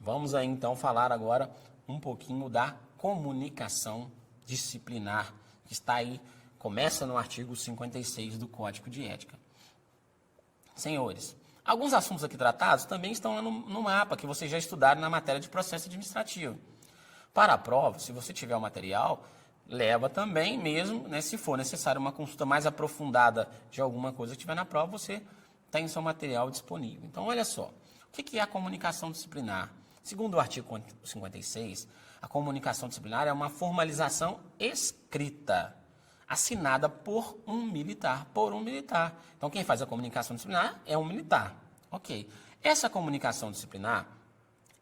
Vamos aí então falar agora um pouquinho da comunicação disciplinar, que está aí, começa no artigo 56 do Código de Ética. Senhores, alguns assuntos aqui tratados também estão lá no mapa, que vocês já estudaram na matéria de processo administrativo. Para a prova, se você tiver o material, leva também mesmo, né, se for necessário uma consulta mais aprofundada de alguma coisa que tiver na prova, você tem seu material disponível. Então, olha só, o que é a comunicação disciplinar? Segundo o artigo 56, a comunicação disciplinar é uma formalização escrita, assinada por um militar, Então, quem faz a comunicação disciplinar é um militar. Ok. Essa comunicação disciplinar,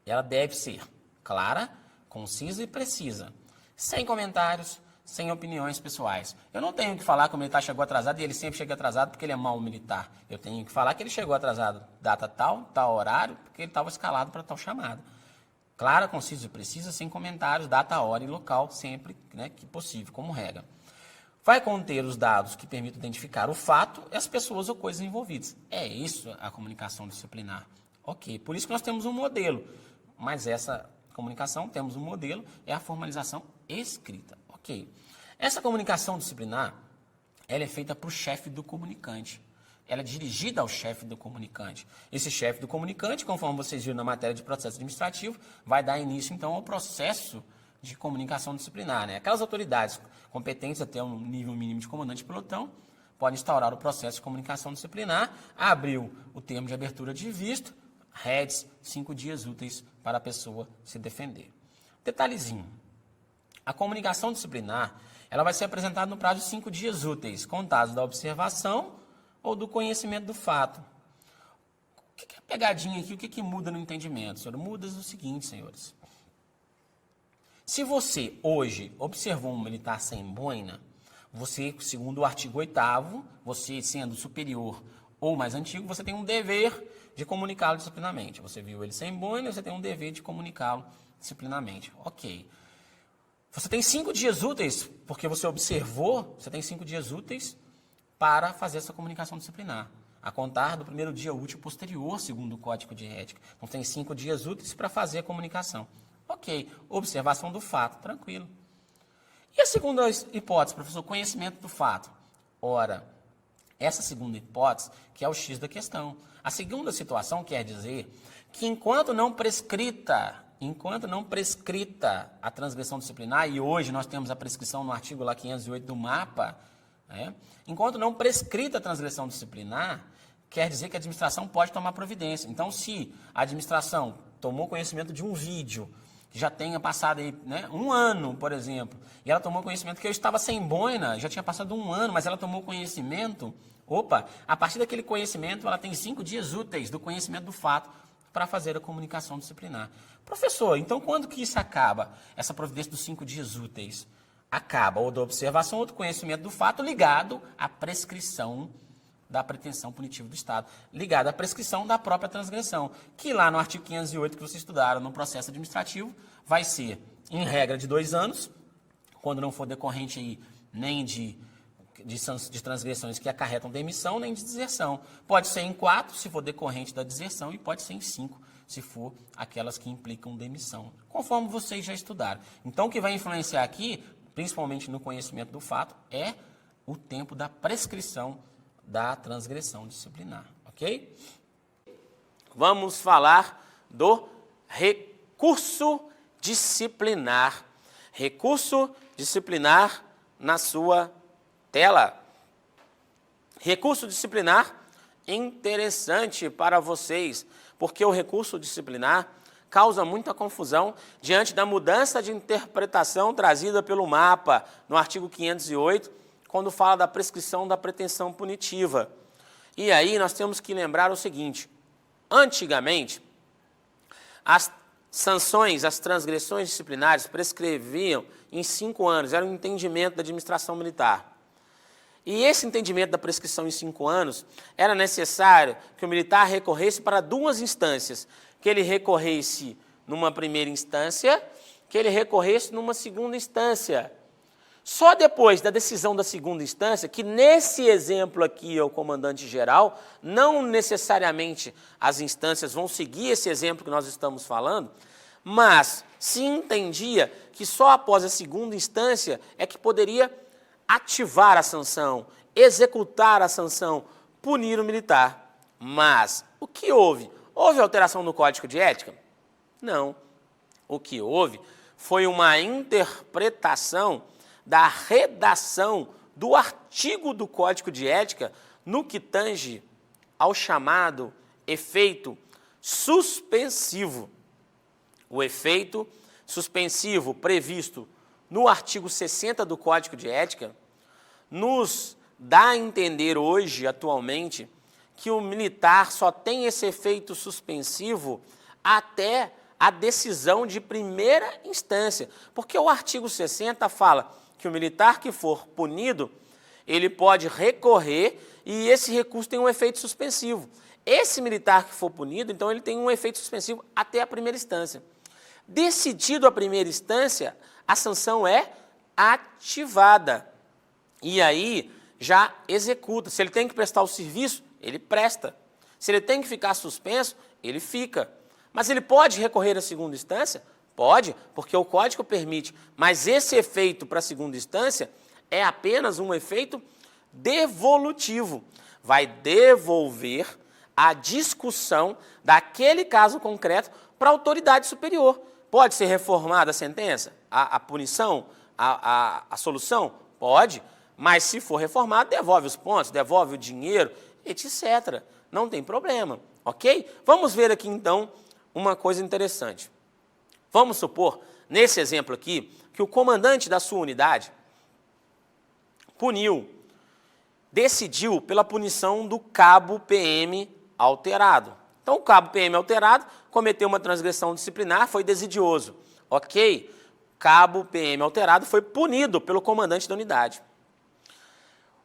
ela deve ser clara, concisa e precisa, sem comentários, sem opiniões pessoais. Eu não tenho que falar que o militar chegou atrasado e ele sempre chega atrasado porque ele é mau militar. Eu tenho que falar que ele chegou atrasado data tal, tal horário, porque ele estava escalado para tal chamada. Clara, concisa e precisa, sem comentários, data, hora e local, sempre, né, que possível, como regra. Vai conter os dados que permitem identificar o fato e as pessoas ou coisas envolvidas. É isso a comunicação disciplinar. Ok, por isso que nós temos um modelo, mas essa comunicação, temos um modelo, é a formalização escrita. Ok. Essa comunicação disciplinar, ela é feita para o chefe do comunicante. Ela é dirigida ao chefe do comunicante. Esse chefe do comunicante, conforme vocês viram na matéria de processo administrativo, vai dar início, então, ao processo de comunicação disciplinar, né? Aquelas autoridades competentes até um nível mínimo de comandante de pelotão podem instaurar o processo de comunicação disciplinar, abriu o termo de abertura de visto, REDS, 5 dias úteis para a pessoa se defender. Detalhezinho, a comunicação disciplinar, ela vai ser apresentada no prazo de 5 dias úteis, contados da observação ou do conhecimento do fato. O que é a pegadinha aqui? O que muda no entendimento? Senhor, muda o seguinte, senhores. Se você hoje observou um militar sem boina, você, segundo o artigo 8º, você sendo superior ou mais antigo, você tem um dever de comunicá-lo disciplinarmente. Você viu ele sem boina, você tem um dever de comunicá-lo disciplinarmente. Ok. Você tem 5 dias úteis, porque você observou, você tem 5 dias úteis para fazer essa comunicação disciplinar, a contar do primeiro dia útil posterior, segundo o Código de Ética. Então, tem 5 dias úteis para fazer a comunicação. Ok, observação do fato, tranquilo. E a segunda hipótese, professor, conhecimento do fato. Ora, essa segunda hipótese, que é o X da questão. A segunda situação quer dizer que enquanto não prescrita a transgressão disciplinar, e hoje nós temos a prescrição no artigo lá 508 do MAPA, né? Enquanto não prescrita a transgressão disciplinar, quer dizer que a administração pode tomar providência. Então, se a administração tomou conhecimento de um vídeo que já tenha passado aí, né, 1 ano, por exemplo, e ela tomou conhecimento que eu estava sem boina, já tinha passado 1 ano, mas ela tomou conhecimento, a partir daquele conhecimento, ela tem 5 dias úteis do conhecimento do fato para fazer a comunicação disciplinar. Professor, então quando que isso acaba? Essa providência dos 5 dias úteis acaba ou da observação ou do conhecimento do fato ligado à prescrição da pretensão punitiva do Estado, ligada à prescrição da própria transgressão, que lá no artigo 508 que vocês estudaram no processo administrativo, vai ser, em regra, de 2 anos, quando não for decorrente aí, nem de transgressões que acarretam demissão, nem de deserção. Pode ser em 4, se for decorrente da deserção, e pode ser em 5, se for aquelas que implicam demissão, conforme vocês já estudaram. Então, o que vai influenciar aqui, principalmente no conhecimento do fato, é o tempo da prescrição da transgressão disciplinar, ok? Vamos falar do recurso disciplinar. Recurso disciplinar na sua tela. Recurso disciplinar interessante para vocês, porque o recurso disciplinar causa muita confusão diante da mudança de interpretação trazida pelo MAPA no artigo 508, quando fala da prescrição da pretensão punitiva. E aí nós temos que lembrar o seguinte: antigamente, as sanções, as transgressões disciplinares prescreviam em 5 anos, era um entendimento da administração militar. E esse entendimento da prescrição em 5 anos, era necessário que o militar recorresse para 2 instâncias, que ele recorresse numa primeira instância, que ele recorresse numa segunda instância. Só depois da decisão da segunda instância, que nesse exemplo aqui é o comandante geral, não necessariamente as instâncias vão seguir esse exemplo que nós estamos falando, mas se entendia que só após a segunda instância é que poderia ativar a sanção, executar a sanção, punir o militar. Mas o que houve? Houve alteração no Código de Ética? Não. O que houve foi uma interpretação da redação do artigo do Código de Ética no que tange ao chamado efeito suspensivo. O efeito suspensivo previsto no artigo 60 do Código de Ética nos dá a entender hoje, atualmente, que o militar só tem esse efeito suspensivo até a decisão de primeira instância, porque o artigo 60 fala que o militar que for punido, ele pode recorrer e esse recurso tem um efeito suspensivo. Esse militar que for punido, então, ele tem um efeito suspensivo até a primeira instância. Decidido a primeira instância, a sanção é ativada. E aí, já executa. Se ele tem que prestar o serviço, ele presta. Se ele tem que ficar suspenso, ele fica. Mas ele pode recorrer à segunda instância? Pode, porque o Código permite. Mas esse efeito para a segunda instância é apenas um efeito devolutivo. Vai devolver a discussão daquele caso concreto para a autoridade superior. Pode ser reformada a sentença, a punição, a solução? Pode, mas se for reformado, devolve os pontos, devolve o dinheiro, etc. Não tem problema, ok? Vamos ver aqui, então, uma coisa interessante. Vamos supor, nesse exemplo aqui, que o comandante da sua unidade decidiu pela punição do cabo PM alterado. Então, o cabo PM alterado cometeu uma transgressão disciplinar, foi desidioso. Ok? Cabo PM alterado foi punido pelo comandante da unidade.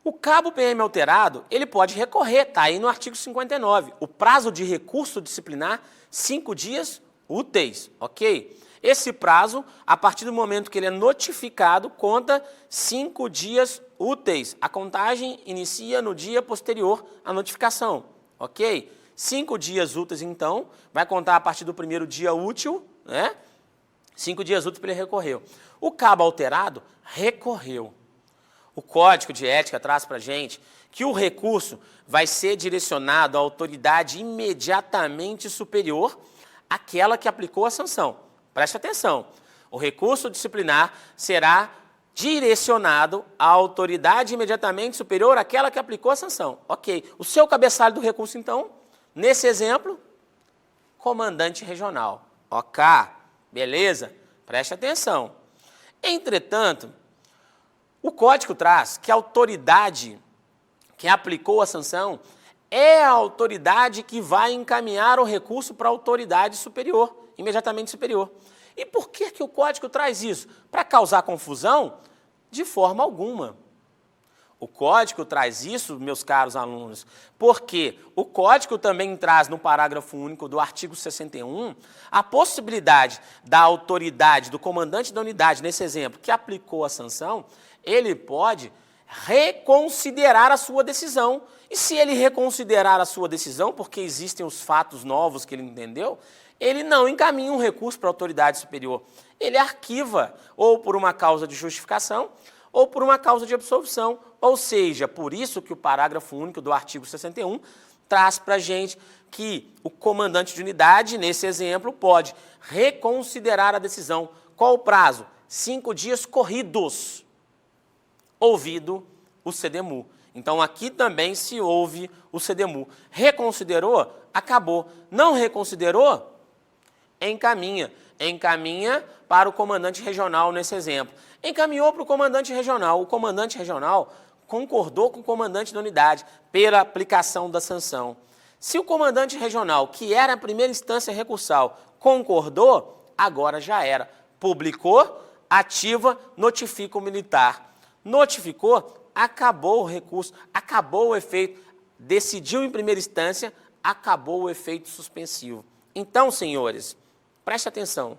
O cabo PM alterado, ele pode recorrer, está aí no artigo 59. O prazo de recurso disciplinar, 5 dias úteis, ok? Esse prazo, a partir do momento que ele é notificado, conta 5 dias úteis. A contagem inicia no dia posterior à notificação, ok? 5 dias úteis, então, vai contar a partir do primeiro dia útil, né? 5 dias úteis para ele recorrer. O cabo alterado recorreu. O Código de Ética traz para a gente que o recurso vai ser direcionado à autoridade imediatamente superior àquela que aplicou a sanção. Preste atenção, o recurso disciplinar será direcionado à autoridade imediatamente superior àquela que aplicou a sanção. Ok, o seu cabeçalho do recurso, então, nesse exemplo, comandante regional. Ok, beleza? Preste atenção. Entretanto, o Código traz que a autoridade que aplicou a sanção é a autoridade que vai encaminhar o recurso para a autoridade superior, imediatamente superior. E por que o Código traz isso? Para causar confusão? De forma alguma. O Código traz isso, meus caros alunos, porque o Código também traz no parágrafo único do artigo 61 a possibilidade da autoridade, do comandante da unidade, nesse exemplo, que aplicou a sanção, ele pode reconsiderar a sua decisão. E se ele reconsiderar a sua decisão, porque existem os fatos novos que ele entendeu, ele não encaminha um recurso para a autoridade superior. Ele arquiva, ou por uma causa de justificação, ou por uma causa de absolvição. Ou seja, por isso que o parágrafo único do artigo 61 traz para a gente que o comandante de unidade, nesse exemplo, pode reconsiderar a decisão. Qual o prazo? 5 dias corridos, ouvido o CDMU. Então, aqui também se ouve o CDMU. Reconsiderou? Acabou. Não reconsiderou? Encaminha. Encaminha para o comandante regional nesse exemplo. Encaminhou para o comandante regional. O comandante regional concordou com o comandante da unidade pela aplicação da sanção. Se o comandante regional, que era a primeira instância recursal, concordou, agora já era. Publicou, ativa, notifica o militar. Notificou, acabou o recurso, acabou o efeito, decidiu em primeira instância, acabou o efeito suspensivo. Então, senhores, preste atenção,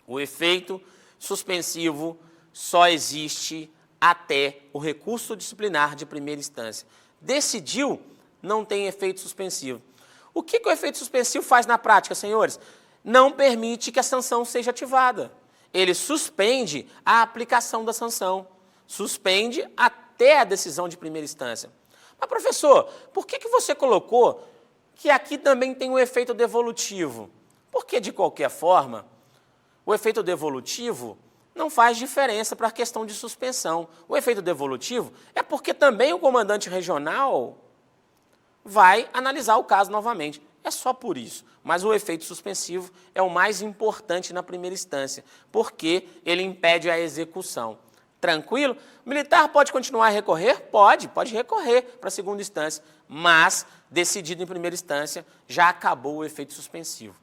o efeito suspensivo só existe até o recurso disciplinar de primeira instância. Decidiu, não tem efeito suspensivo. O que o efeito suspensivo faz na prática, senhores? Não permite que a sanção seja ativada. Ele suspende a aplicação da sanção. Suspende até a decisão de primeira instância. Mas, professor, por que você colocou que aqui também tem um efeito devolutivo? Porque, de qualquer forma, o efeito devolutivo não faz diferença para a questão de suspensão. O efeito devolutivo é porque também o comandante regional vai analisar o caso novamente. É só por isso. Mas o efeito suspensivo é o mais importante na primeira instância, porque ele impede a execução. Tranquilo? O militar pode continuar a recorrer? Pode recorrer para a segunda instância, mas, decidido em primeira instância, já acabou o efeito suspensivo.